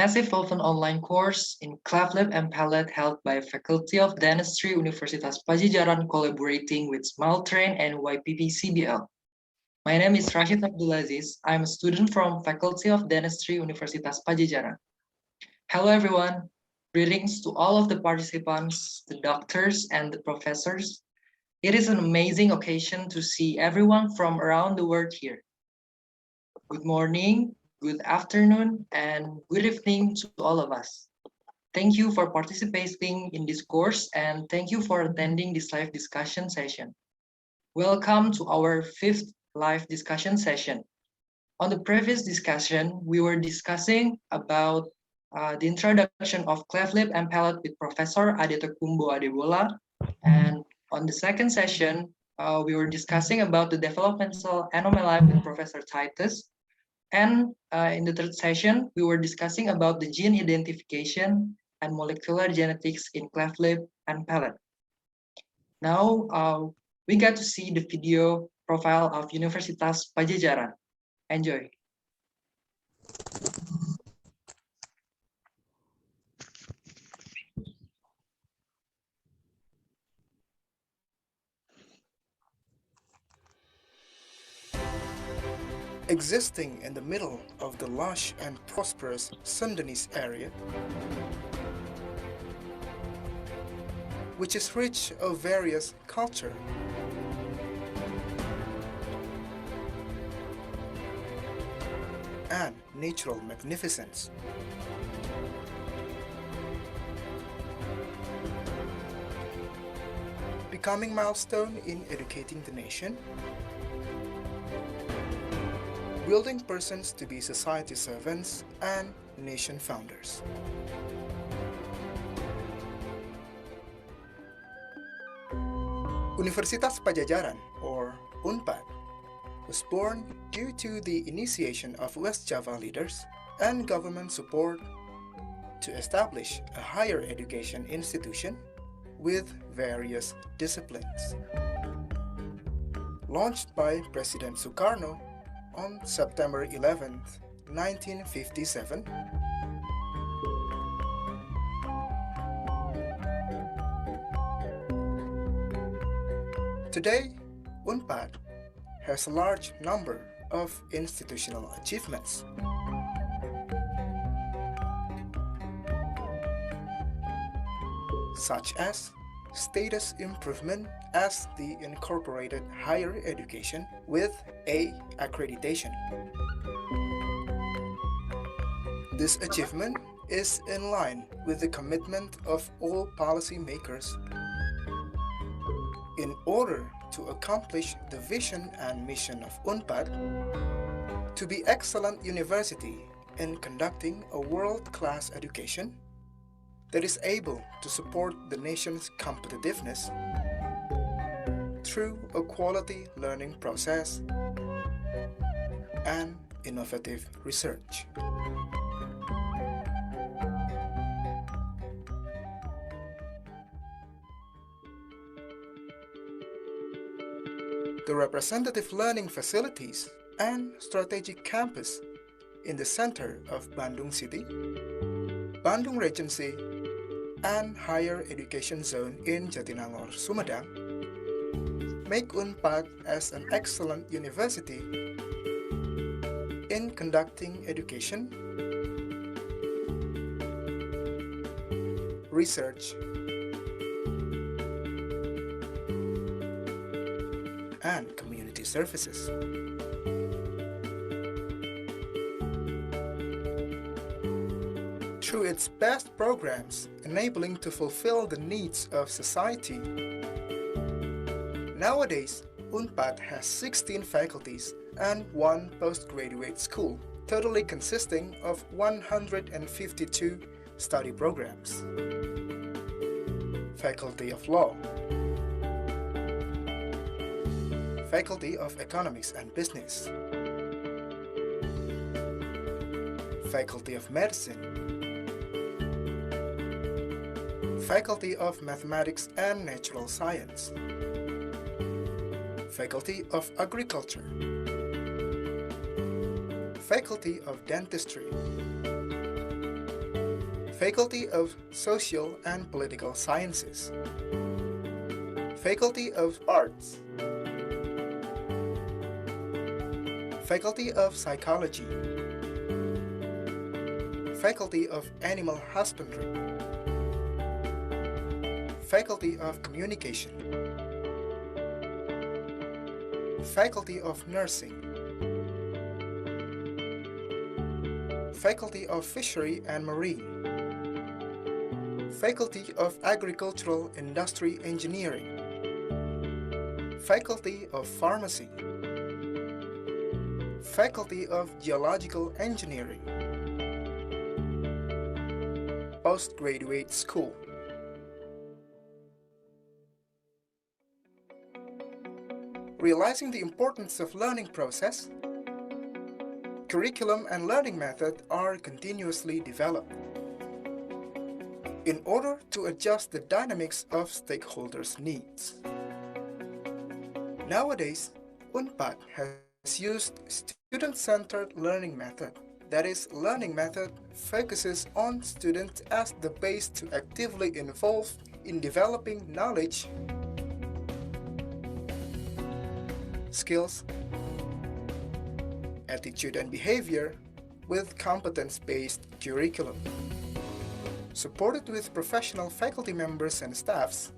massive open online course in Cleft and Palate held by Faculty of Dentistry Universitas Pajajaran collaborating with Smaltrain and YPP-CBL. My name is Rashid Abdulaziz. I'm a student from Faculty of Dentistry Universitas Pajajaran. Hello everyone. Greetings to all of the participants, the doctors, and the professors. It is an amazing occasion to see everyone from around the world here. Good morning, good afternoon, and good evening to all of us. Thank you for participating in this course and thank you for attending this live discussion session. Welcome to our 5th live discussion session. On the previous discussion, we were discussing about the introduction of cleft lip and palate with Professor Adetokunbo Adebola. And on the second session, we were discussing about the developmental anomaly with Professor Titus. And in the third session, we were discussing about the gene identification and molecular genetics in cleft lip and palate. Now, we got to see the video profile of Universitas Pajajaran. Enjoy. Existing in the middle of the lush and prosperous Sundanese area, which is rich of various culture, and natural magnificence. Becoming milestone in educating the nation, building persons to be society servants and nation founders. Universitas Pajajaran, or UNPAD, was born due to the initiation of West Java leaders and government support to establish a higher education institution with various disciplines. Launched by President Sukarno on September 11, 1957, today, UNPAD has a large number of institutional achievements. Such as status improvement as the incorporated higher education with A accreditation. This achievement is in line with the commitment of all policymakers in order to accomplish the vision and mission of UNPAD to be excellent university in conducting a world-class education that is able to support the nation's competitiveness through a quality learning process and innovative research. The representative learning facilities and strategic campus in the center of Bandung City, Bandung Regency, and higher education zone in Jatinangor, Sumedang, make UNPAD as an excellent university in conducting education, research, and community services. Through its best programs enabling to fulfill the needs of society. Nowadays, UNPAD has 16 faculties and 1 postgraduate school, totally consisting of 152 study programs. Faculty of Law, Faculty of Economics and Business, Faculty of Medicine, Faculty of Mathematics and Natural Science, Faculty of Agriculture, Faculty of Dentistry, Faculty of Social and Political Sciences, Faculty of Arts, Faculty of Psychology, Faculty of Animal Husbandry, Faculty of Communication, Faculty of Nursing, Faculty of Fishery and Marine, Faculty of Agricultural Industry Engineering, Faculty of Pharmacy, Faculty of Geological Engineering, Postgraduate School. Realizing the importance of learning process, curriculum and learning method are continuously developed in order to adjust the dynamics of stakeholders' needs. Nowadays, UNPAD has used student-centered learning method. That is, learning method focuses on students as the base to actively involve in developing knowledge, skills, attitude and behavior with competence-based curriculum. Supported with professional faculty members and staffs,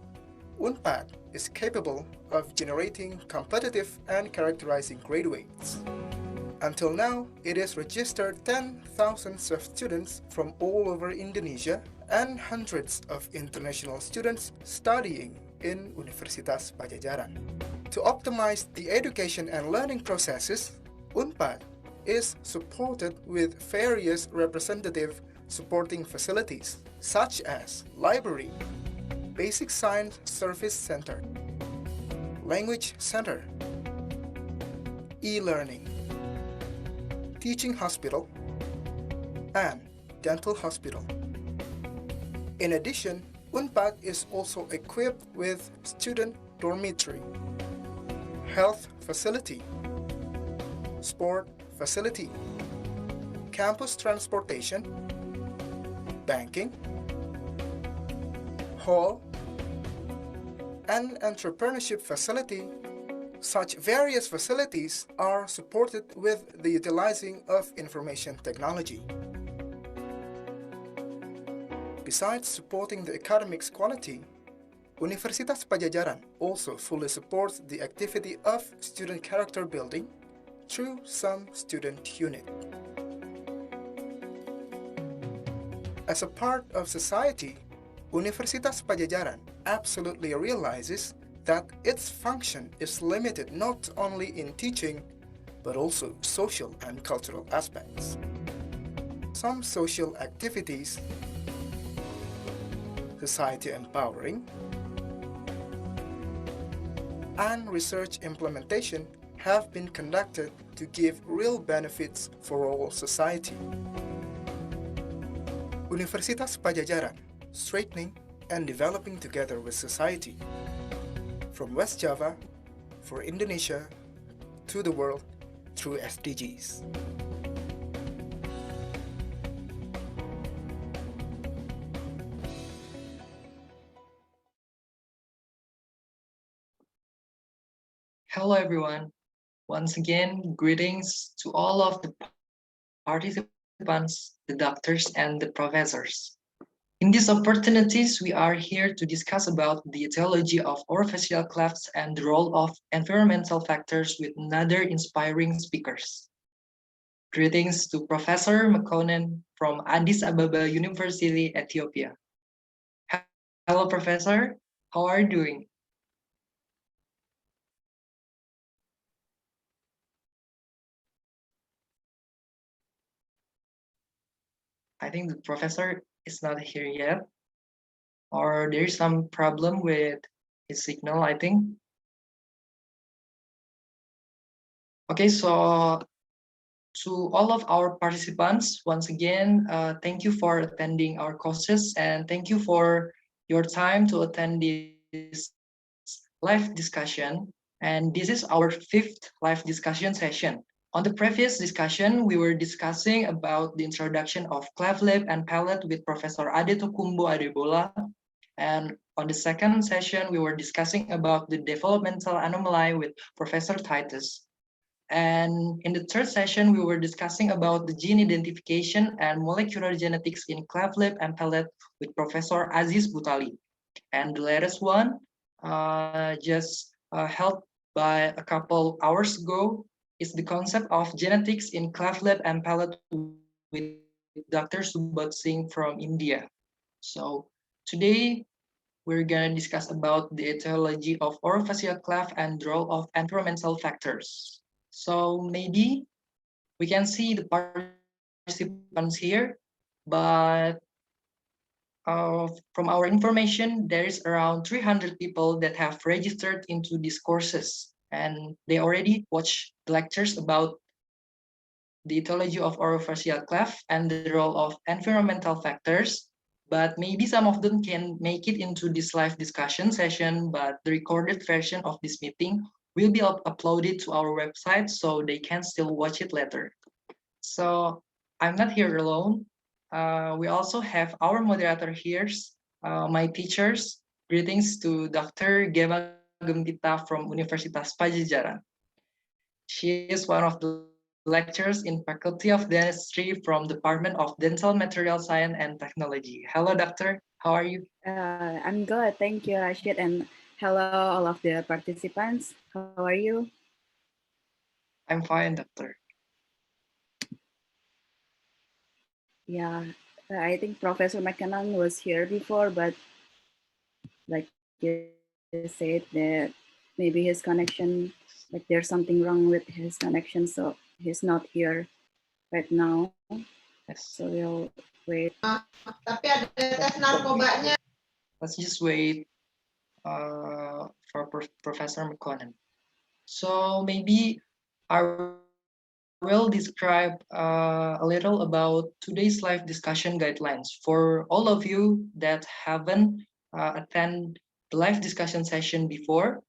UNPAD is capable of generating competitive and characterizing graduates. Until now, it has registered 10,000 of students from all over Indonesia and hundreds of international students studying in Universitas Padjadjaran. To optimize the education and learning processes, UNPAD is supported with various representative supporting facilities such as library, Basic Science Service Center, Language Center, e-learning, teaching hospital, and dental hospital. In addition, UNPAD is also equipped with student dormitory, health facility, sport facility, campus transportation, banking, hall, and entrepreneurship facility. Such various facilities are supported with the utilizing of information technology. Besides supporting the academics quality, Universitas Padjadjaran also fully supports the activity of student character building through some student unit. As a part of society, Universitas Padjadjaran absolutely realizes that its function is limited not only in teaching, but also social and cultural aspects. Some social activities, society empowering, and research implementation have been conducted to give real benefits for all society. Universitas Padjadjaran, straightening and developing together with society. From West Java, for Indonesia, to the world through SDGs. Hello everyone. Once again, greetings to all of the participants, the doctors, and the professors. In these opportunities, we are here to discuss about the etiology of orofacial clefts and the role of environmental factors with another inspiring speakers. Greetings to Professor Mekonen from Addis Ababa University, Ethiopia. Hello, Professor. How are you doing? I think the professor is not here yet, or there's some problem with his signal, I think. Okay, so to all of our participants, once again, thank you for attending our courses and thank you for your time to attend this live discussion. And this is our 5th live discussion session. On the previous discussion, we were discussing about the introduction of cleft lip and palate with Professor Adetokunbo Adebola. And on the second session, we were discussing about the developmental anomaly with Professor Titus. And in the third session, we were discussing about the gene identification and molecular genetics in cleft lip and palate with Professor Aziz Butali. And the latest one, just held by a couple hours ago, is the concept of genetics in cleft lip and palate with Dr. Subhat Singh from India. So today, we're going to discuss about the etiology of orofacial cleft and the role of environmental factors. So maybe we can see the participants here, but from our information, there is around 300 people that have registered into these courses, and they already watched the lectures about the etiology of orofacial cleft and the role of environmental factors. But maybe some of them can make it into this live discussion session, but the recorded version of this meeting will be uploaded to our website so they can still watch it later. So I'm not here alone. We also have our moderator here, my teachers. Greetings to Dr. Gema Gempita from Universitas Pajajaran. She is one of the lecturers in Faculty of Dentistry from Department of Dental Material Science and Technology. Hello, doctor. How are you? I'm good. Thank you, Rashid. And hello, all of the participants. How are you? I'm fine, doctor. Yeah, I think Professor Mekonen was here before, but like you said, that maybe his connection, like there's something wrong with his connection, so he's not here right now. So Yes. we'll wait. Tapi ada tes narkobanya. Let's just wait for Professor Mekonen. So maybe I will describe a little about today's live discussion guidelines for all of you that haven't attended the live discussion session before.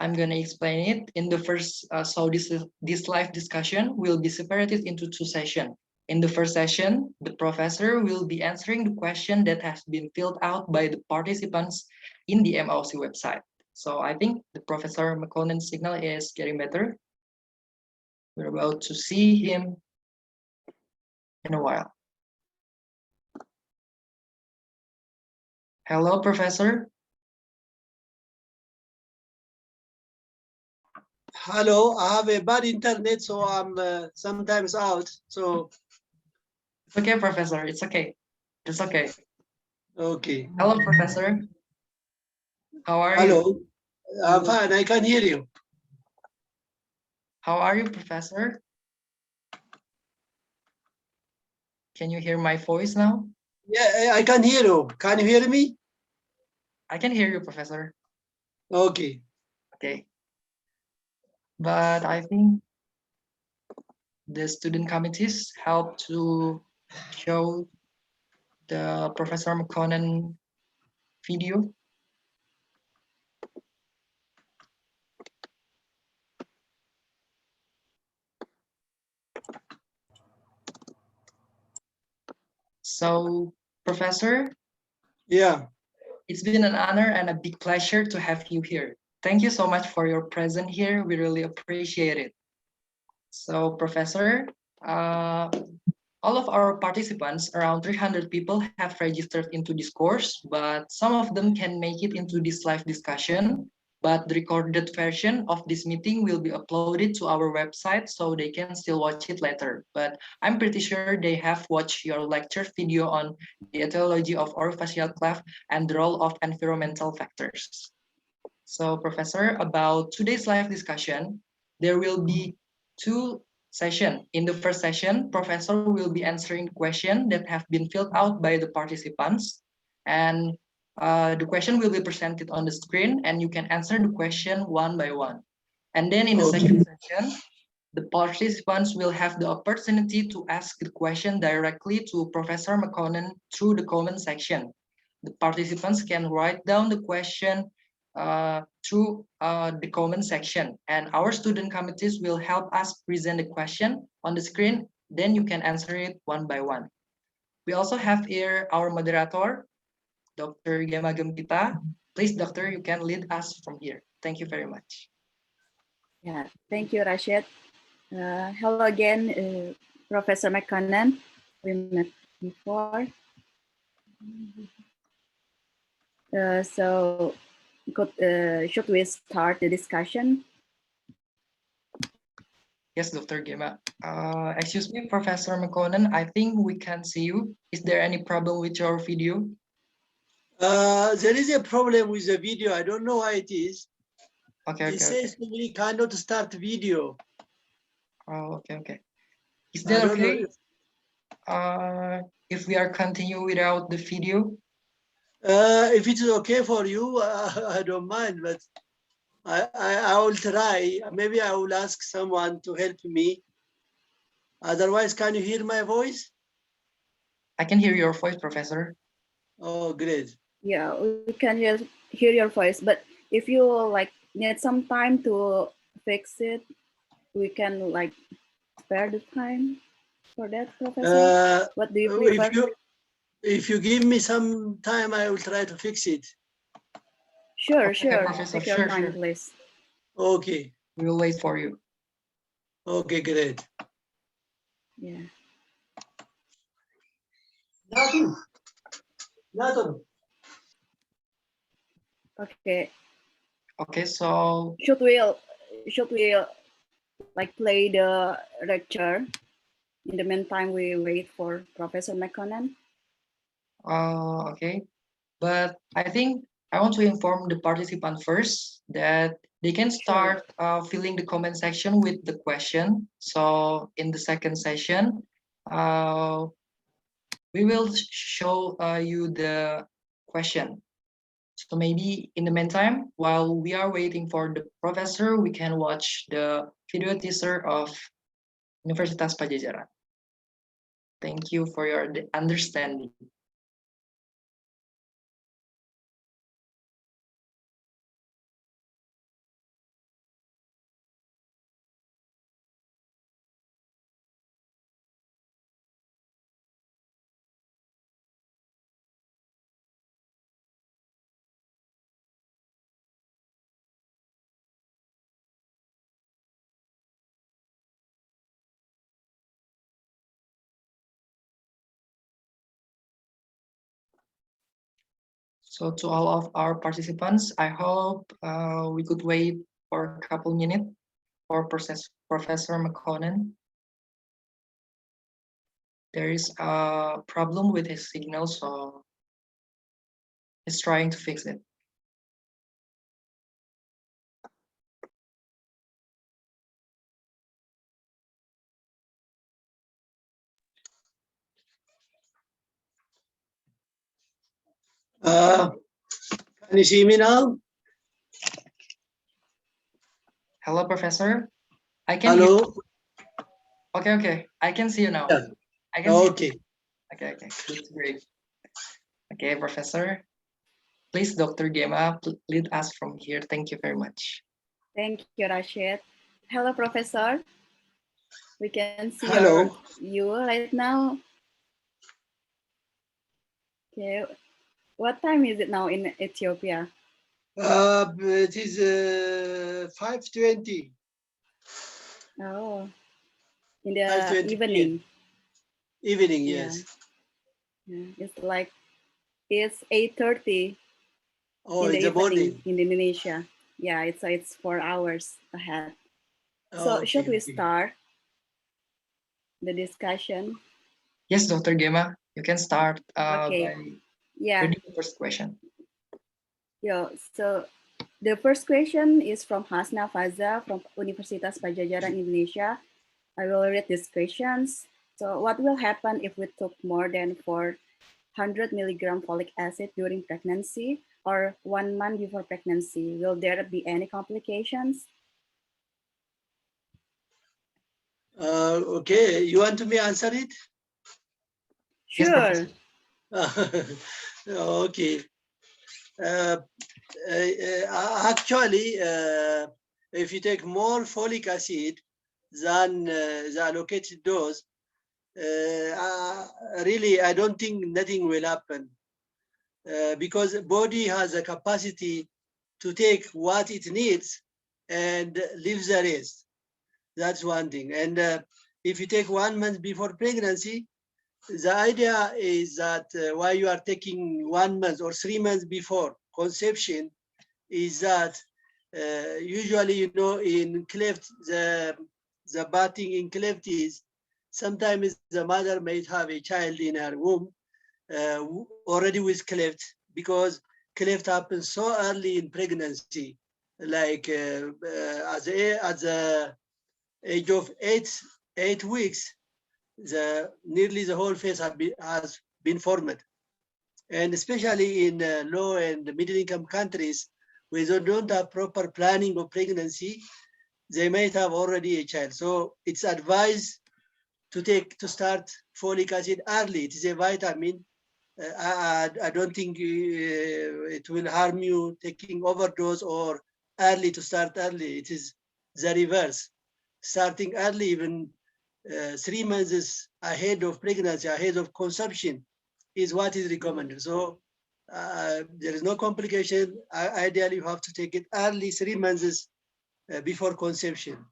I'm going to explain it in the first. So this live discussion will be separated into two sessions. In the first session, the professor will be answering the question that has been filled out by the participants in the MOC website. So I think the Professor Mekonen's signal is getting better. We're about to see him in a while. Hello, Professor. Hello, I have a bad internet, so I'm sometimes out. So It's okay, Professor. It's okay. It's okay. okay. Hello, Professor. How are Hello, you? I'm fine. I can hear you. How are you, Professor? Can you hear my voice now? Yeah, I can hear you. Can you hear me? I can hear you, Professor. Okay. Okay. But I think the student committees help to show the Professor Mekonen video. So, Professor, Yeah. it's been an honor and a big pleasure to have you here. Thank you so much for your presence here. We really appreciate it. So, Professor, uh, all of our participants, around 300 people, have registered into this course, but some of them can make it into this live discussion. But the recorded version of this meeting will be uploaded to our website so they can still watch it later. But I'm pretty sure they have watched your lecture video on the etiology of orofacial cleft and the role of environmental factors. So, Professor, about today's live discussion, there will be two sessions. In the first session, Professor will be answering questions that have been filled out by the participants. And the question will be presented on the screen, and you can answer the question one by one. And then in the second session, the participants will have the opportunity to ask the question directly to Professor Mekonen through the comment section. The participants can write down the question through the comment section, and our student committees will help us present the question on the screen. Then you can answer it one by one. We also have here our moderator, Dr. Gema Gempita. Please, doctor, you can lead us from here. Thank you very much. Yeah, thank you, Rashid. Hello again, Professor Mekonen. We met before. So should we start the discussion? Yes, Dr. Gema. Excuse me, Professor Mekonen, I think we can see you. Is there any problem with your video? There is a problem with the video. I don't know why it is. Okay, It says to me cannot start video. Oh, okay. Is that okay? If we are continue without the video? If it is okay for you, I don't mind, but I will try. Maybe I will ask someone to help me. Otherwise, can you hear my voice? I can hear your voice, Professor. Oh, great. Yeah, we can hear your voice, but if you like need some time to fix it, we can like spare the time for that, Professor. What do you prefer? If you give me some time, I will try to fix it. Sure, Okay, sure. Professor, Take your time, please. Okay. We will wait for you. Okay, great. Yeah. Nothing. Okay. Okay, so should we like play the lecture? In the meantime, we wait for Professor Mekonen. Okay, but I think I want to inform the participant first that they can start filling the comment section with the question. So in the second session, we will show you the question. So maybe in the meantime, while we are waiting for the professor, we can watch the video teaser of Universitas Pajajaran. Thank you for your understanding. So to all of our participants, I hope we could wait for a couple minutes for Professor Mekonen. There is a problem with his signal, so he's trying to fix it. Can you see me now? Hello, Professor. I can Hello. hear. Okay. I can see you now. Yeah. I can see. Okay. Okay. That's great. Okay, Professor. Please, Dr. Gema, lead us from here. Thank you very much. Thank you, Rashid. Hello, Professor. We can see you right now. Okay. What time is it now in Ethiopia? It is 5:20. Oh, in the evening. Evening, yes. Yeah. It's like it's 8:30 Oh, in the evening morning in Indonesia. Yeah, it's 4 hours ahead. So should we start the discussion? Yes, Dr. Gema, you can start by reading the first question. Yeah, so the first question is from Hasna Faza from Universitas Pajajaran, Indonesia. I will read these questions. So what will happen if we took more than 400 milligram folic acid during pregnancy or 1 month before pregnancy? Will there be any complications? Okay, you want me to answer it? Sure. Okay. Actually, if you take more folic acid than the allocated dose, really, I don't think nothing will happen because the body has a capacity to take what it needs and leave the rest. That's one thing. And if you take 1 month before pregnancy, the idea is that why you are taking 1 month or 3 months before conception is that usually, you know, in cleft, the batting in cleft is sometimes the mother may have a child in her womb already with cleft because cleft happens so early in pregnancy, like at the age of 8 weeks, nearly the whole face has been formed. And especially in low and middle income countries, where they don't have proper planning of pregnancy, they might have already a child. So it's advised to start folic acid early. It is a vitamin. I don't think it will harm you taking overdose or early to start early. It is the reverse. Starting early, even 3 months ahead of pregnancy, ahead of conception, is what is recommended. So there is no complication. Ideally, you have to take it early, 3 months before conception.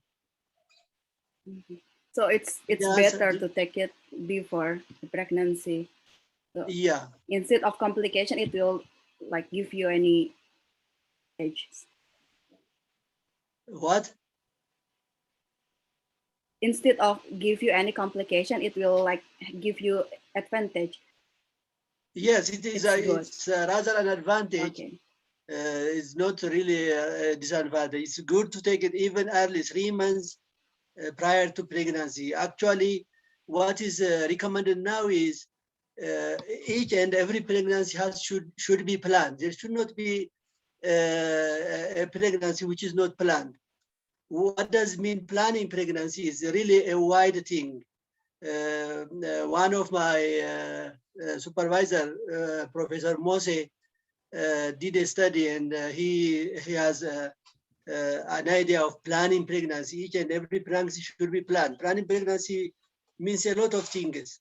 So it's better to take it before the pregnancy. So yeah. Instead of complication, it will like give you any edges. What? Instead of give you any complication, it will like give you advantage. Yes, it is. It's rather an advantage. Okay. It's not really a disadvantage. It's good to take it even early, 3 months prior to pregnancy. Actually, what is recommended now is each and every pregnancy should be planned. There should not be a pregnancy which is not planned. What does mean planning pregnancy is really a wide thing. One of my supervisor, Professor Mose, did a study, and he has an idea of planning pregnancy. Each and every pregnancy should be planned. Planning pregnancy means a lot of things.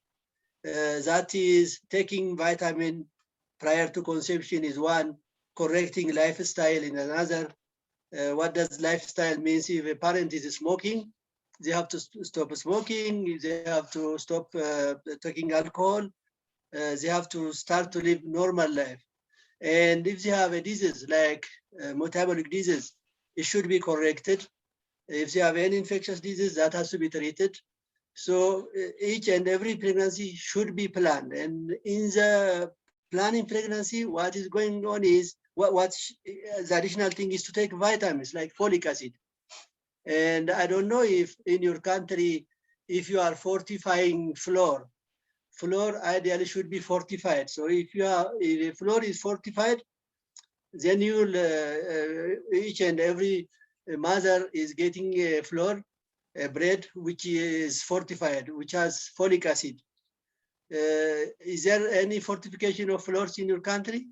That is taking vitamin prior to conception is one, correcting lifestyle in another. What does lifestyle means? If a parent is smoking, they have to stop smoking, they have to stop taking alcohol, they have to start to live normal life. And if they have a disease like metabolic disease, it should be corrected. If they have any infectious disease, that has to be treated. So each and every pregnancy should be planned. And in the planning pregnancy, what is going on is, the additional thing is to take vitamins like folic acid. And I don't know if in your country, if you are fortifying flour ideally should be fortified. So if the flour is fortified, then you'll each and every mother is getting a flour, a bread which is fortified, which has folic acid. Is there any fortification of flours in your country?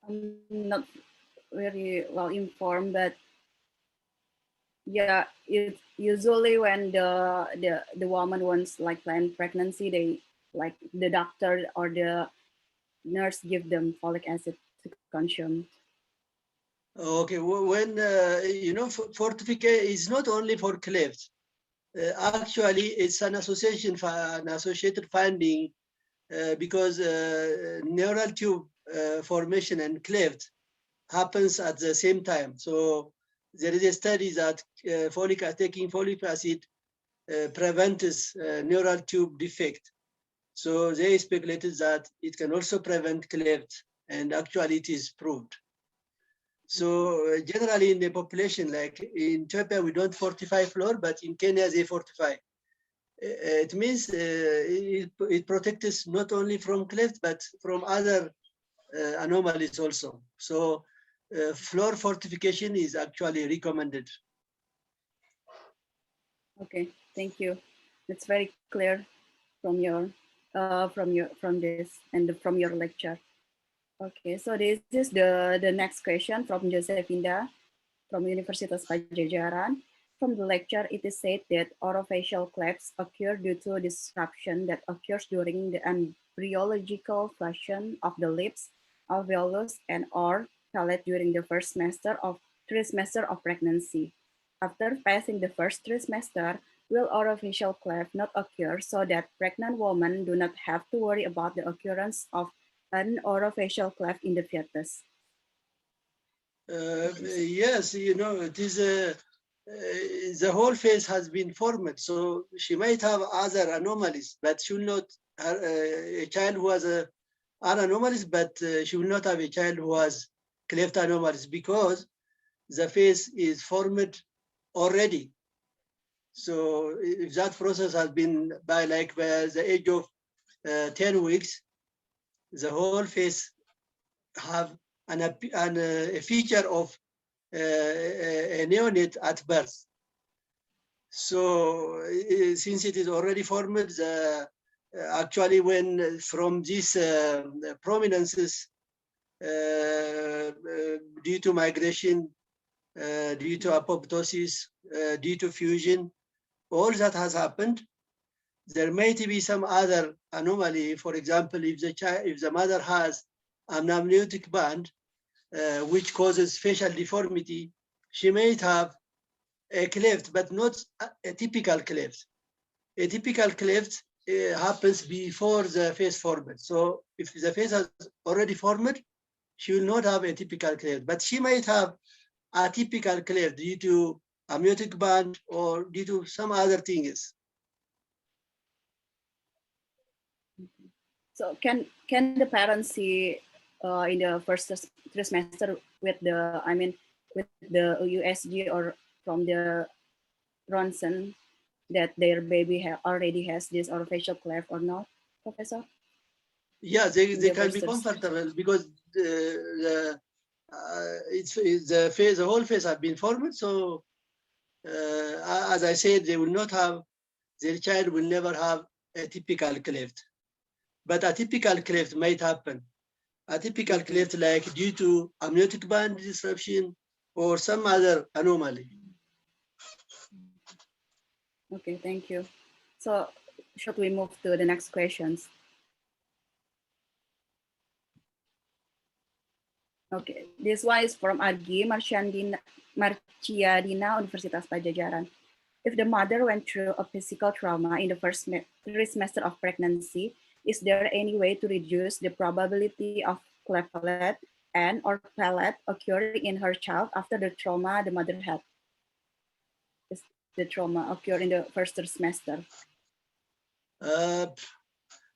I'm not very well informed, but yeah, it usually when the woman wants like planned pregnancy, they like the doctor or the nurse give them folic acid to consume. Okay, when you know, fortification is not only for clefts. Actually, it's an associated finding because neural tube formation and cleft happens at the same time. So there is a study that taking folic acid prevents neural tube defect. So they speculated that it can also prevent cleft, and actually it is proved. So generally in the population, like in Ethiopia, we don't fortify flour, but in Kenya they fortify. It means it protects not only from cleft, but from other anomalies also. So floor fortification is actually recommended. Okay, thank you. It's very clear from your from this and from your lecture. Okay, so this is the next question from Josefinda from Universitas Pajajaran. From the lecture, it is said that orofacial clefts occur due to disruption that occurs during the embryological fusion of the lips, alveolus, and or palate during the first trimester of pregnancy. After passing the first trimester, will orofacial cleft not occur so that pregnant women do not have to worry about the occurrence of an orofacial cleft in the fetus? Yes, you know, it is the whole face has been formed, so she might have other anomalies, but she will not, a child who has an anomalies, but she will not have a child who has cleft anomalies because the face is formed already. So if that process has been by the age of 10 weeks, the whole face have a feature of a neonate at birth. So since it is already formed, actually when from these prominences due to migration, due to apoptosis, due to fusion, all that has happened. There may be some other anomaly. For example, if the mother has an amniotic band, which causes facial deformity, she may have a cleft, but not a typical cleft. A typical cleft happens before the face formed. So if the face has already formed, she will not have a typical cleft, but she might have a typical cleft due to amniotic band or due to some other things. So can the parents see in the first trimester with with the USG or from the Ronson that their baby already has this orofacial cleft or not, Professor? Yeah, they can be comfortable because the whole face have been formed. So as I said, they will not have, their child will never have a typical cleft. But a typical cleft might happen. A typical cleft like due to amniotic band disruption or some other anomaly. Okay, thank you. So should we move to the next questions? Okay, this one is from Agi Marciadina Universitas Pajajaran. If the mother went through a physical trauma in the first trimester of pregnancy, is there any way to reduce the probability of cleft palate and or palate occurring in her child after the trauma the mother had? Is the trauma occur in the first trimester?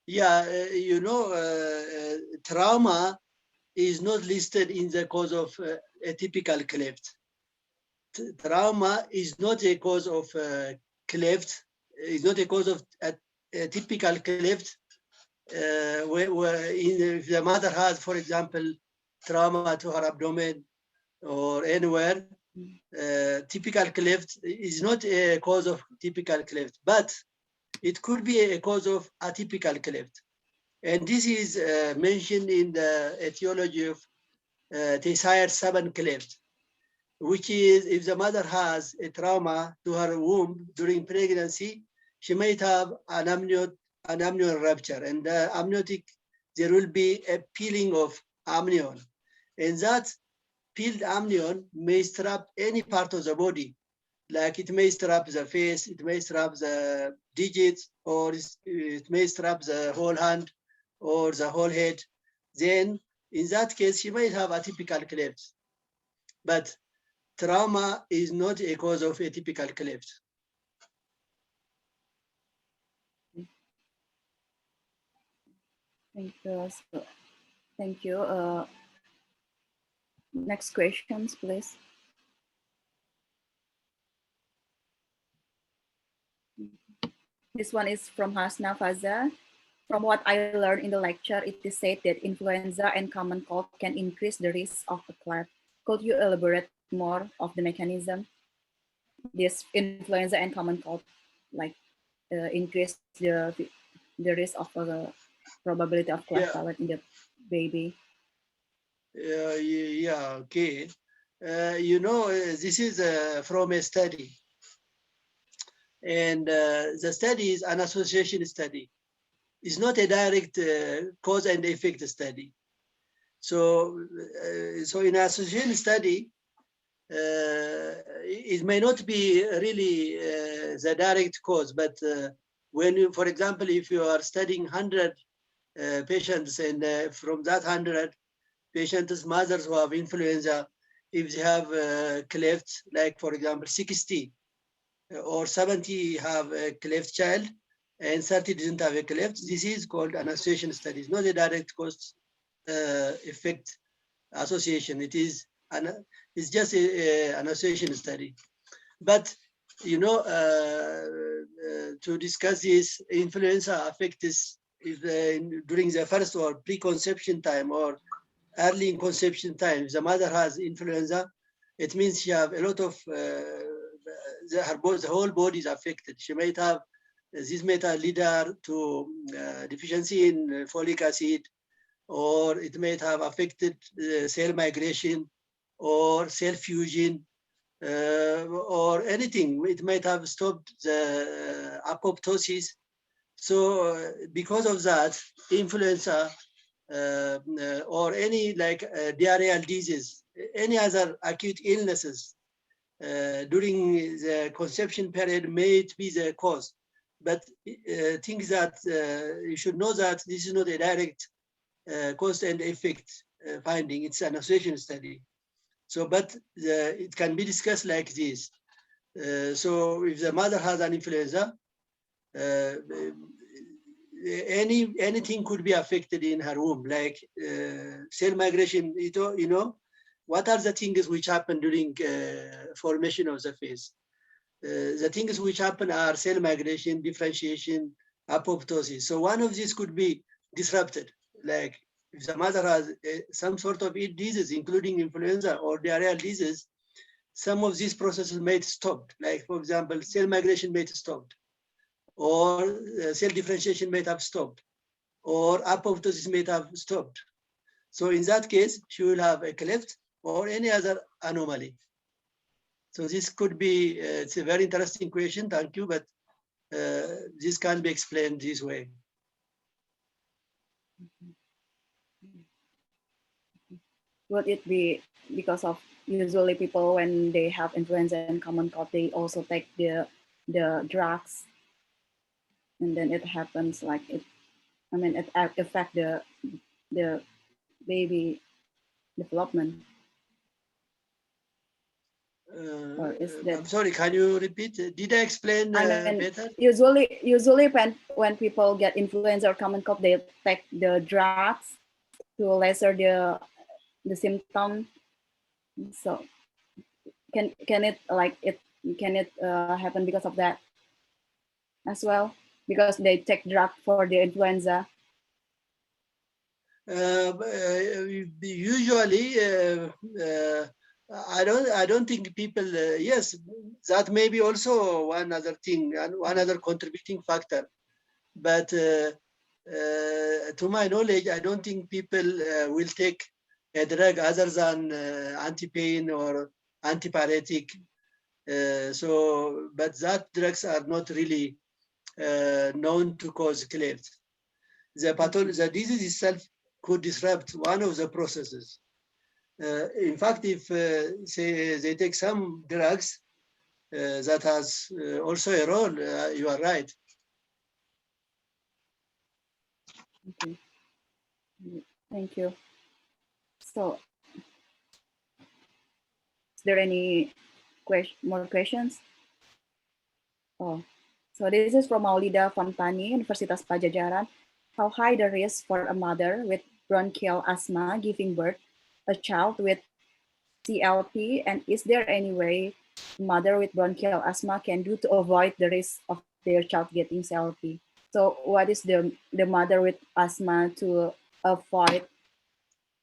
You know, trauma is not listed in the cause of a typical cleft. Trauma is not a cause of cleft, is not a cause of a typical cleft. If the mother has, for example, trauma to her abdomen or anywhere, typical cleft is not a cause of typical cleft, but it could be a cause of atypical cleft. And this is mentioned in the etiology of Tessire 7 cleft, which is if the mother has a trauma to her womb during pregnancy, she might have an amnion rupture. And the amniotic, there will be a peeling of amnion. And that peeled amnion may strap any part of the body, like it may strap the face, it may strap the digits, or it may strap the whole hand or the whole head. Then in that case, she might have atypical clefts. But trauma is not a cause of atypical cleft. Thank you. Thank you. Next questions, please. This one is from Hasna Faza. From what I learned in the lecture, it is said that influenza and common cold can increase the risk of a cleft. Could you elaborate more of the mechanism? This influenza and common cold, like increase the the risk of a probability of cleft Yeah. palate in the baby? Yeah, okay. This is from a study, and the study is an association study. It's not a direct cause and effect study. So in association study, it may not be really the direct cause, but when you, for example, if you are studying 100 patients, and from that 100 patients, mothers who have influenza, if they have cleft, like for example 60 or 70 have a cleft child, and 30 didn't have a cleft, this is called an association study. It's not a direct cause effect association. It's just an association study. But to discuss this, influenza affects if during the first or preconception time or early in conception time, the mother has influenza, it means she have a lot of the whole body is affected. She might have this may lead her to deficiency in folic acid, or it may have affected cell migration or cell fusion, or anything. It might have stopped the apoptosis. So because of that, influenza or any like diarrheal disease, any other acute illnesses during the conception period may be the cause. But things that you should know that this is not a direct cause and effect finding. It's an association study. So, but it can be discussed like this. So if the mother has an influenza, anything could be affected in her womb, like cell migration. What are the things which happen during formation of the face? The things which happen are cell migration, differentiation, apoptosis. So one of these could be disrupted, like if the mother has some sort of disease, including influenza or diarrheal disease, some of these processes may stop. Like for example, cell migration may stop, or cell differentiation may have stopped, or apoptosis may have stopped. So in that case, she will have a cleft or any other anomaly. So this could be, it's a very interesting question, thank you, but this can be explained this way. Would it be because of usually people when they have influenza and common cold, they also take the drugs, and then it happens like it. I mean, it affect the baby development. Or is that? I'm sorry, can you repeat? Did I explain better? Usually when people get influenza or common cold, they take the drugs to lessen the symptom. So can it like it can it happen because of that as well, because they take drug for the influenza? Usually, I don't think people. Yes, that may be also one other thing and one other contributing factor. But to my knowledge, I don't think people will take a drug other than anti-pain or antipyretic. But that drugs are not really known to cause cleft. The disease itself could disrupt one of the processes. In fact, if say they take some drugs, that has also a role. You are right. Okay. Thank you. So, is there any more questions? Oh, so this is from Maulida Fontani, Universitas Pajajaran. How high the risk for a mother with bronchial asthma giving birth a child with CLP, and is there any way a mother with bronchial asthma can do to avoid the risk of their child getting CLP? So what is the mother with asthma to avoid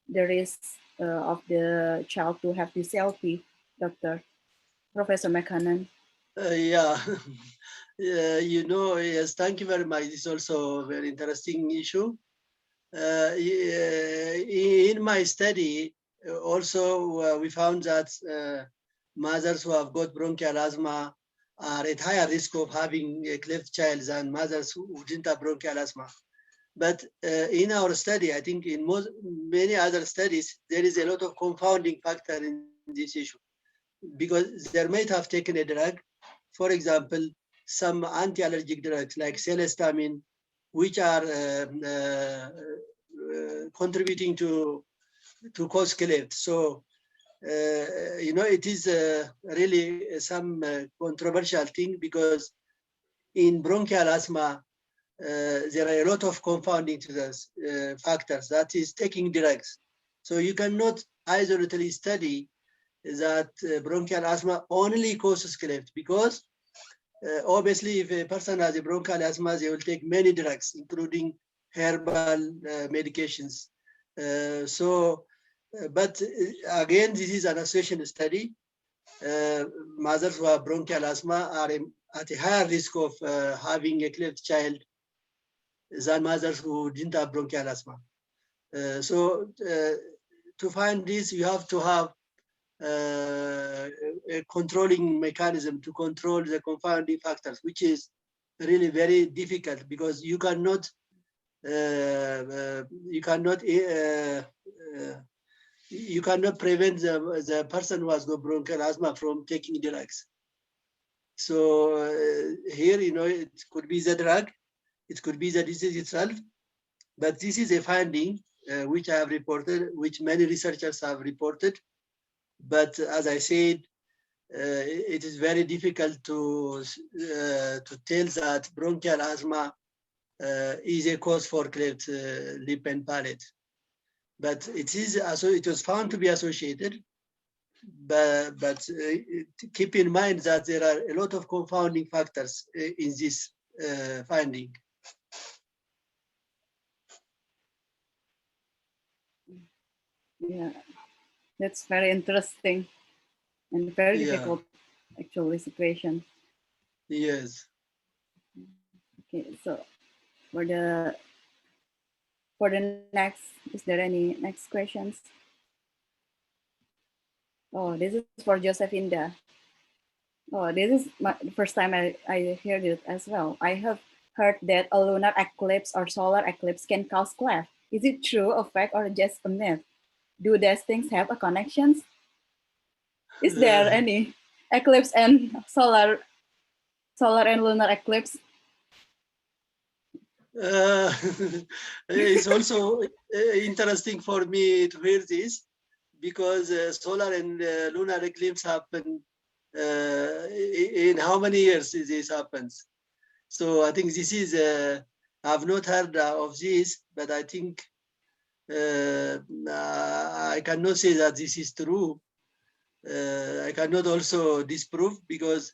the risk of the child to have the CLP, Doctor? Professor Mekonen? Yeah, You know, yes, thank you very much. This is also a very interesting issue. In my study, also we found that mothers who have got bronchial asthma are at higher risk of having a cleft child than mothers who didn't have bronchial asthma. But in our study, I think in many other studies, there is a lot of confounding factor in this issue, because they might have taken a drug, for example, some anti-allergic drugs like celestamine, which are contributing to cause cleft. So, you know, it is really some controversial thing, because in bronchial asthma, there are a lot of confounding to those factors, that is taking drugs. So you cannot isolately study that bronchial asthma only causes cleft, because obviously if a person has a bronchial asthma, they will take many drugs, including herbal medications. But again, this is an association study. Mothers who have bronchial asthma are at a higher risk of having a cleft child than mothers who didn't have bronchial asthma. To find this, you have to have a controlling mechanism to control the confounding factors, which is really very difficult, because you cannot prevent the person who has got bronchial asthma from taking drugs. So here, you know, it could be the drug, it could be the disease itself, but this is a finding which I have reported, which many researchers have reported. But as I said, it is very difficult to tell that bronchial asthma is a cause for cleft lip and palate. But it was found to be associated. But keep in mind that there are a lot of confounding factors in this finding. Yeah, that's very interesting and very difficult, actually, situation. Yes. Okay, so for the next, is there any next questions? Oh, this is for Josephinda. Oh, this is the first time I heard it as well. I have heard that a lunar eclipse or solar eclipse can cause cleft. Is it true, a fact, or just a myth? Do these things have a connections? Is there any eclipse and solar and lunar eclipse? It's also interesting for me to hear this, because solar and lunar eclipse happen in how many years this happens. So I think this is, I've not heard of this, but I think I cannot say that this is true. I cannot also disprove, because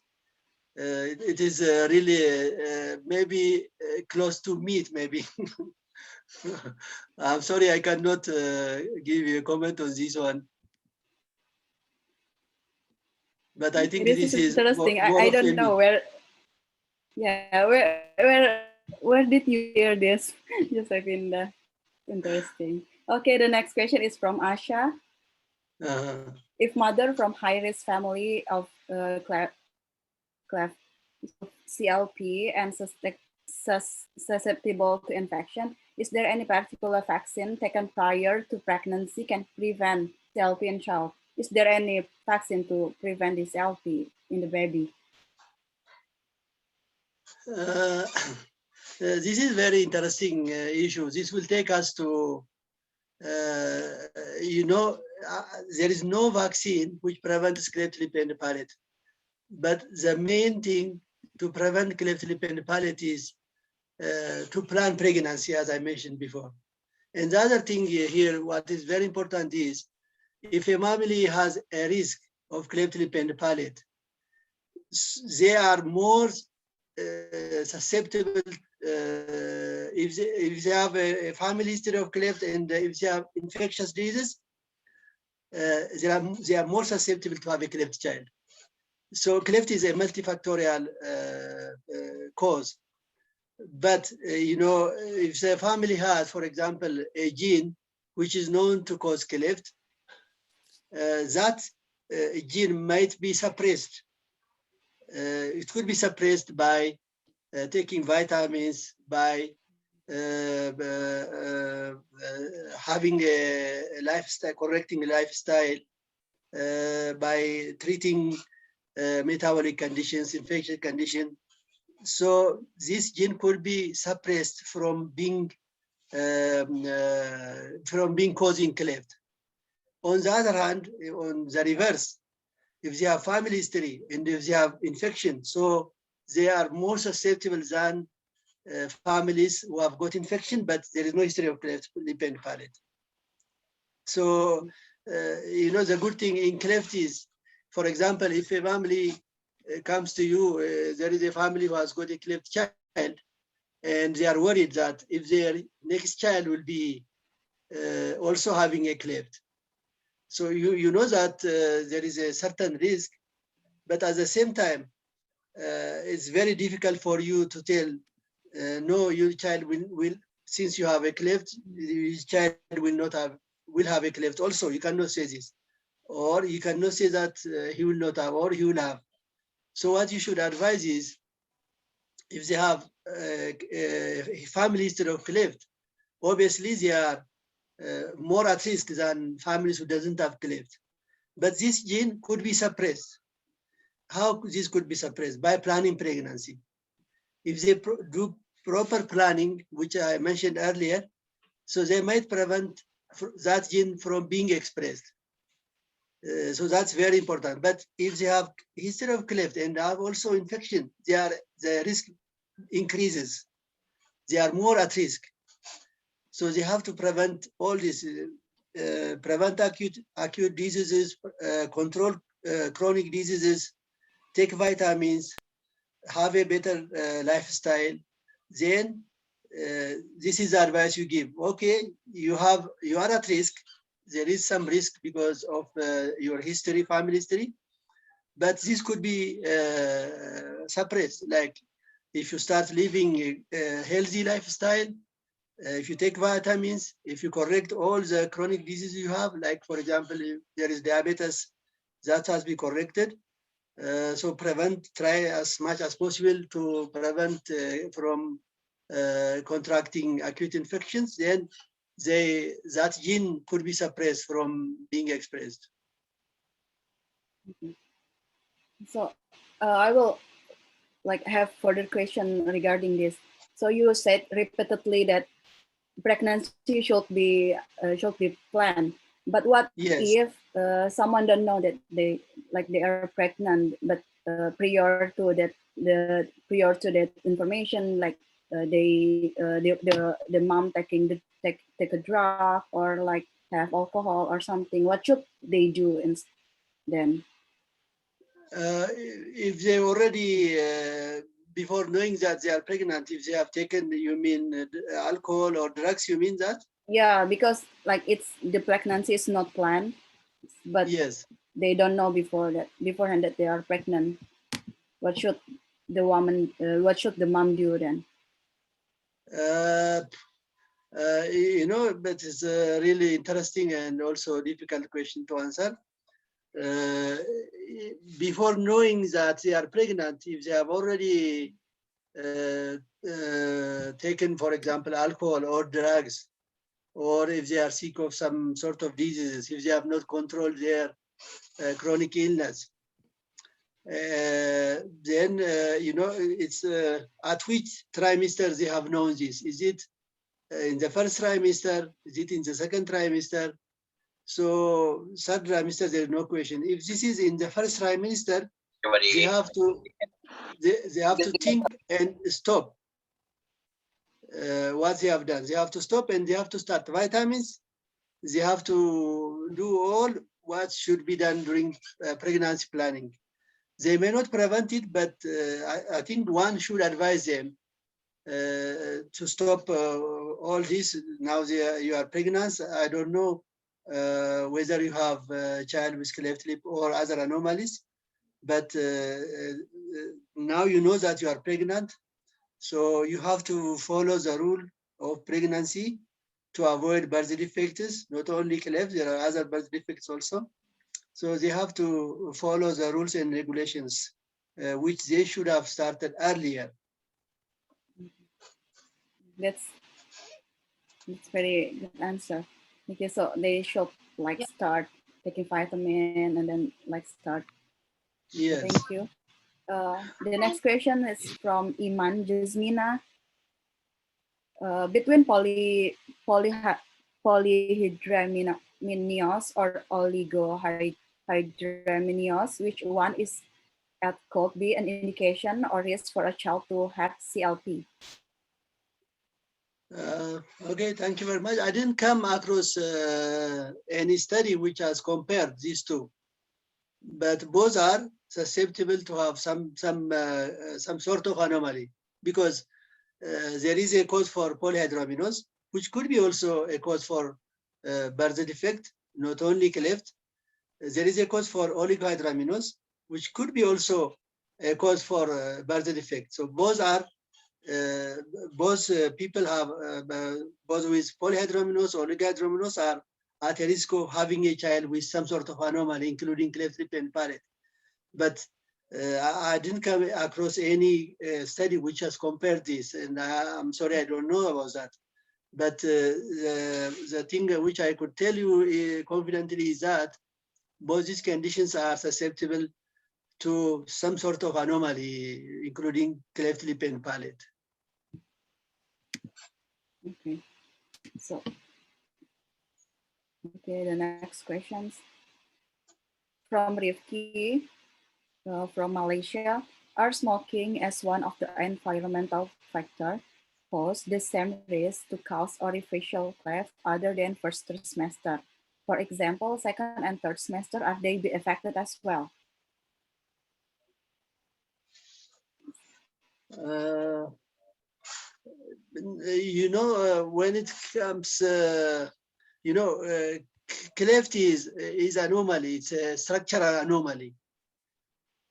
it is really maybe close to meat, maybe. I'm sorry, I cannot give you a comment on this one. But I think this is interesting. I don't know where. Yeah, where did you hear this, Josephinda? Interesting. Okay, the next question is from Asha. If mother from high-risk family of cleft CLP and susceptible to infection, is there any particular vaccine taken prior to pregnancy can prevent CLP in child? Is there any vaccine to prevent the CLP in the baby? This is very interesting issue. This will take us to, you know, there is no vaccine which prevents cleft lip and palate. But the main thing to prevent cleft lip and palate is to plan pregnancy, as I mentioned before. And the other thing here, what is very important is, if a family has a risk of cleft lip and palate, they are more susceptible if they have a family history of cleft, and if they have infectious diseases, they are more susceptible to have a cleft child. So cleft is a multifactorial cause. But you know, if the family has, for example, a gene which is known to cause cleft, that gene might be suppressed. It could be suppressed by taking vitamins, by having a lifestyle, correcting lifestyle, by treating metabolic conditions, infection condition. So this gene could be suppressed from being causing cleft. On the other hand, on the reverse, if they have family history and if they have infection, so they are more susceptible than families who have got infection, but there is no history of cleft lip and palate. So, you know, the good thing in cleft is, for example, if a family comes to you, there is a family who has got a cleft child, and they are worried that if their next child will be also having a cleft. So you know that there is a certain risk, but at the same time, it's very difficult for you to tell, no, your child will, since you have a cleft, your child will have a cleft also. You cannot say this. Or you cannot say that he will not have, or he will have. So what you should advise is, if they have a family history of cleft, obviously they are more at risk than families who doesn't have cleft. But this gene could be suppressed. How this could be suppressed? By planning pregnancy. If they do proper planning, which I mentioned earlier, so they might prevent that gene from being expressed. So that's very important. But if they have history of cleft and have also infection, the risk increases. They are more at risk. So they have to prevent all this, prevent acute diseases, control chronic diseases, take vitamins, have a better lifestyle. Then this is the advice you give. Okay, you are at risk. There is some risk because of your history, family history, but this could be suppressed. Like if you start living a healthy lifestyle, if you take vitamins, if you correct all the chronic diseases you have, like for example, if there is diabetes, that has to be corrected. So try as much as possible to prevent from contracting acute infections. Then that gene could be suppressed from being expressed. So I will have further question regarding this. So you said repeatedly that pregnancy should be planned. But what if someone don't know that they are pregnant, but prior to that information, like the mom take a drug or like have alcohol or something, what should they do then? If they already before knowing that they are pregnant, if they have taken, you mean alcohol or drugs, you mean that? Yeah, because like the pregnancy is not planned, but they don't know beforehand that they are pregnant. What should the mom do then? You know, but it's a really interesting and also difficult question to answer. Before knowing that they are pregnant, if they have already taken, for example, alcohol or drugs, or if they are sick of some sort of diseases, if they have not controlled their chronic illness, then, you know, it's at which trimester they have known this. Is it in the first trimester? Is it in the second trimester? So third trimester, there is no question. If this is in the first trimester, they have to think and stop what they have done. They have to stop and they have to start vitamins. They have to do all what should be done during pregnancy planning. They may not prevent it, but I think one should advise them to stop all this. Now you are pregnant. I don't know whether you have a child with cleft lip or other anomalies, but now you know that you are pregnant. So you have to follow the rule of pregnancy to avoid birth defects, not only clefts, there are other birth defects also. So they have to follow the rules and regulations, which they should have started earlier. That's very good answer. Okay, so they should like start taking vitamin and then like start. Yes. Thank you. The next question is from Iman Jasmina. Between polyhydramines or oligohydramines, which one is could be an indication or risk for a child to have CLP? Okay, thank you very much. I didn't come across any study which has compared these two, but both are susceptible to have some sort of anomaly, because there is a cause for polyhydramines, which could be also a cause for birth defect, not only cleft. There is a cause for oligohydramines, which could be also a cause for birth defect. So both are both people have both with polyhydramines or oligohydramines are at a risk of having a child with some sort of anomaly, including cleft lip and palate. But I didn't come across any study which has compared this, and I'm sorry, I don't know about that. But the thing which I could tell you confidently is that both these conditions are susceptible to some sort of anomaly, including cleft lip and palate. Okay, so the next questions from Rifki from Malaysia. Are smoking as one of the environmental factor pose the same risk to cause orifacial cleft other than first semester? For example, second and third semester, are they be affected as well? You know, when it comes, you know, cleft is anomaly. It's a structural anomaly.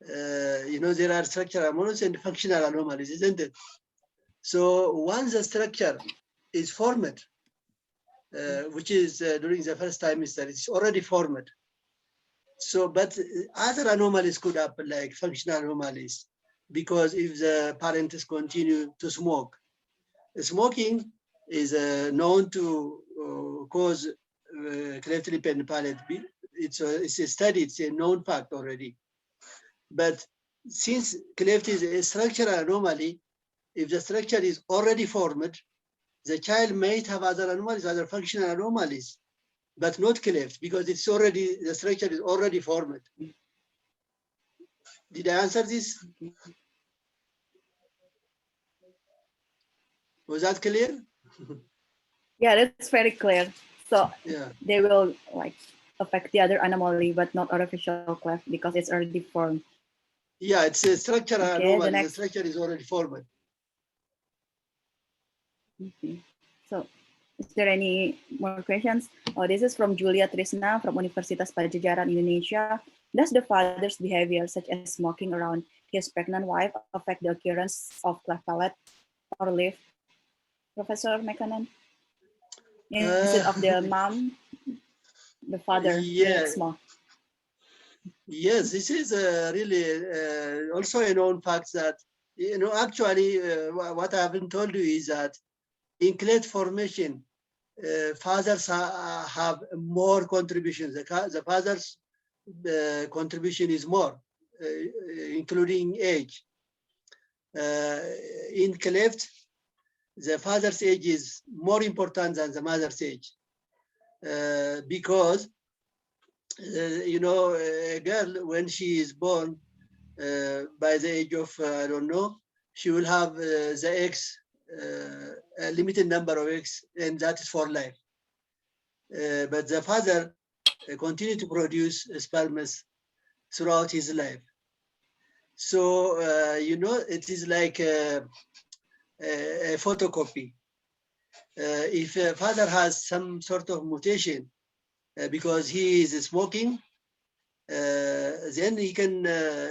You know, there are structural anomalies and functional anomalies, isn't it? So once the structure is formed, which is during the first trimester, it's already formed. So, but other anomalies could happen, like functional anomalies, because if the parents continue to smoke, smoking is known to cause cleft lip and palate. It's a study, it's a known fact already. But since cleft is a structural anomaly, if the structure is already formed, the child might have other anomalies, other functional anomalies, but not cleft, because it's already, the structure is already formed. Did I answer this? Was that clear? Yeah, that's very clear. So yeah, they will like affect the other anomaly, but not artificial cleft because it's already formed. Yeah, it's a structural anomaly. The The structure is already formed. Okay. So, is there any more questions? Oh, this is from Julia Trisna from Universitas Pajajaran, Indonesia. Does the father's behavior, such as smoking around his pregnant wife, affect the occurrence of cleft palate or lip? Professor Mekonen? Instead of the mom, the father yeah. smoke. Yes, this is really also a known fact that, you know, actually what I haven't told you is that in cleft formation, fathers have more contributions. The father's contribution is more, including age. In cleft, the father's age is more important than the mother's age, because you know, a girl, when she is born, by the age of, I don't know, she will have the eggs, a limited number of eggs, and that is for life. But the father continue to produce sperms throughout his life. So, you know, it is like a photocopy. If a father has some sort of mutation because he is smoking, then he can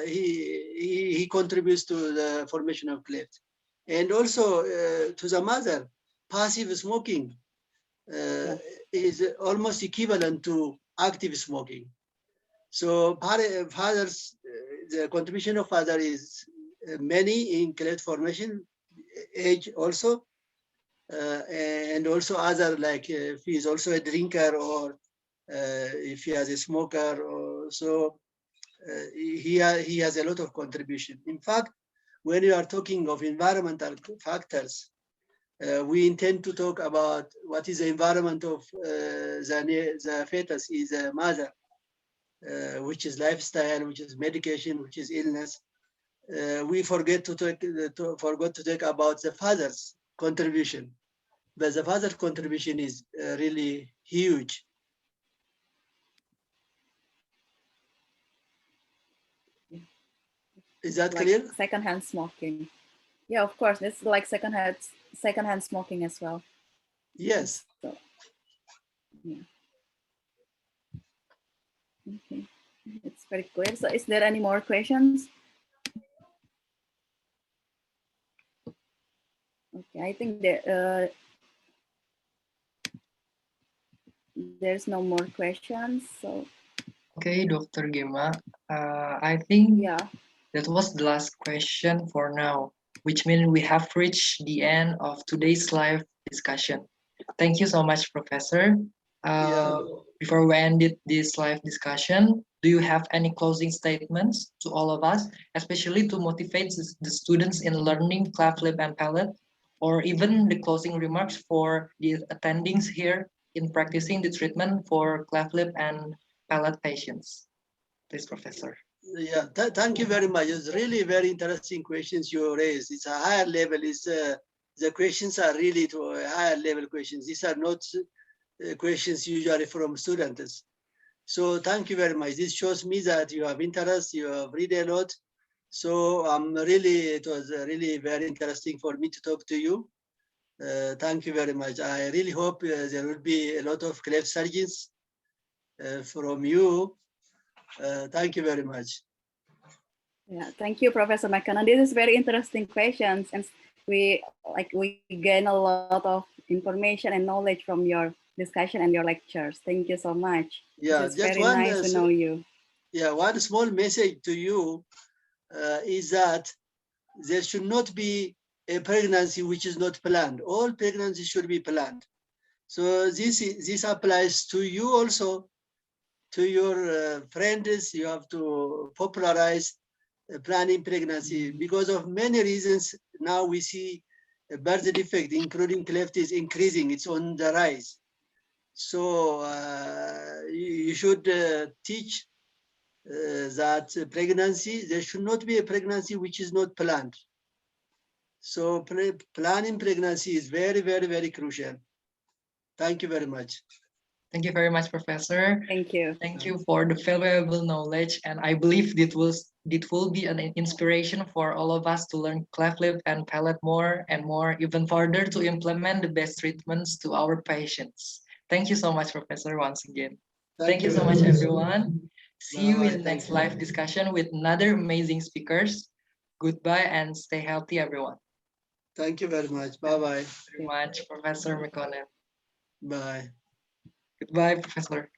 he contributes to the formation of cleft. And also to the mother, passive smoking is almost equivalent to active smoking. So fathers, the contribution of father is many in cleft formation, age also, and also other, like if he is also a drinker or if he has a smoker, or so he has a lot of contribution. In fact, when you are talking of environmental factors, we intend to talk about what is the environment of the fetus is a mother, which is lifestyle, which is medication, which is illness. We forgot to talk about the father's contribution, but the father's contribution is really huge. Is that like clear? secondhand smoking. Yeah, of course, it's like secondhand smoking as well. Yes. So, yeah. Okay, it's very clear. So, is there any more questions? Okay, I think there's no more questions. So, Okay, Dr. Gema, I think yeah. that was the last question for now, which means we have reached the end of today's live discussion. Thank you so much, Professor. Yeah. Before we ended this live discussion, do you have any closing statements to all of us, especially to motivate the students in learning cleft lip and palate, or even the closing remarks for the attendings here in practicing the treatment for cleft lip and palate patients? Please, Professor. Yeah, thank you very much. It's really very interesting questions you raised. It's a higher level. The questions are really to a higher level questions. These are not questions usually from students. So thank you very much. This shows me that you have interest, you have read a lot. So it was really very interesting for me to talk to you. Thank you very much. I really hope there will be a lot of cleft surgeons from you. Thank you very much. Yeah, thank you, Professor Mekonen. This is very interesting questions, and we gain a lot of information and knowledge from your discussion and your lectures. Thank you so much. Yeah, it's just very one. nice to know you. Yeah, one small message to you is that there should not be a pregnancy which is not planned. All pregnancies should be planned. So this applies to you also, to your friends. You have to popularize planning pregnancy because of many reasons. Now we see a birth defect, including cleft, is increasing. It's on the rise. So you should teach that pregnancy, there should not be a pregnancy which is not planned. So planning pregnancy is very, very, very crucial. Thank you very much. Thank you very much, Professor. Thank you. Thank you for the valuable knowledge, and I believe it will be an inspiration for all of us to learn cleft lip and palate more and more, even further to implement the best treatments to our patients. Thank you so much, Professor, once again. Thank you so much, everyone. See you in the next live discussion with another amazing speakers. Goodbye and stay healthy, everyone. Thank you very much. Bye-bye. Thank you very much, Professor Mekonen. Bye. Goodbye, Professor.